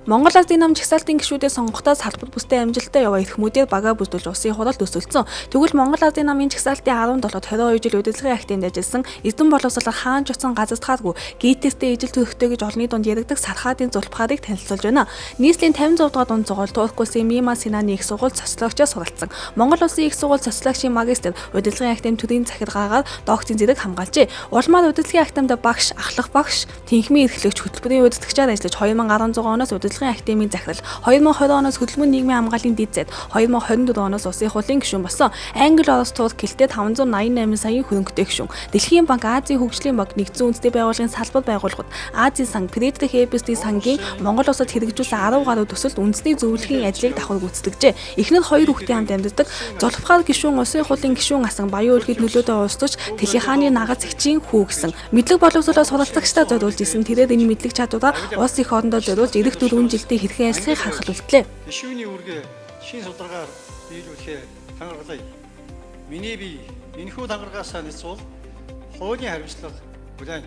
Монгол Ардын нам жагсаалтын гишүүдээ сонгохдоо салбар бүстэй амжилттай яваа эрхмүүдийг багаа бүсдүүлж улсын хуралд өсөлцсөн. Тэгвэл Монгол Ардын намын жагсаалтын 17-22 жил удирдлагын активд ажилласан Эрдэнэ боловсролоор хаан жуцсан газардхааргүй гейтестэй ижил төрхтэй гэж олонний дунд яригдаг сархаадын зулбхаарыг танилцуулж байна. Нийслэлийн 56 дугаар дунд зугаал Турк улсын Мима Синаны их сургууль социологчоос суралцсан. Монгол улсын их сургууль социологчийн магистр удирдлагын актив төрийн захиргаагаар докторийн зэрэг хамгаалжээ. Улмаар удирдлагын активд багш, ахлах багш, тэнхимийн эрхлэгч хөтөлбөрийн удирдагчаар ажиллаж 2016 оноос удирдлагын активын захирал, 2020 оноос хөдөлмөр нийгмийн хамгааллын дэд зайд, 2024 оноос улсын хурлын гишүүн болсон. Англи, Орос, Турк хэлтэй 588 саяын хөрөнгөтэй гишүүн. Дэлхийн банк, Азийн хөгжлийн банк, нэгдсэн үндэсний байгууллагын салбар байгууллагууд, Азийн сан, Фридрих Эберсийн сангийн Монгол улсад хэрэгжүүлсэн 10 гаруй төсөлд үндэсний зөвлөхийн ажлыг давхар гүйцэтгэжээ. Эхнэр 2 хүүхдийн хамт амьдардаг Зулбхаар гишүүн улсын хурлын гишүүн асан Баян өлгөд нөлөөдөө уулзч Телехааны нагаз эгчийн хүү гэсэн. Мэдлэг боловсролоо суралцагчдаа зориулж исэн тэрээр энэ мэдлэг чадвараа улс их орондоо зориулж ирэх 4 жилдээ хэрхэн ажиллахыг харахад үлдлээ. Гишүүний үүргээ шин судалгаар биелүүлэхээр тангаргалаа. Миний бие энэхүү тангаргаасаа нэцүүл хуулийн хариуцлага хүлээн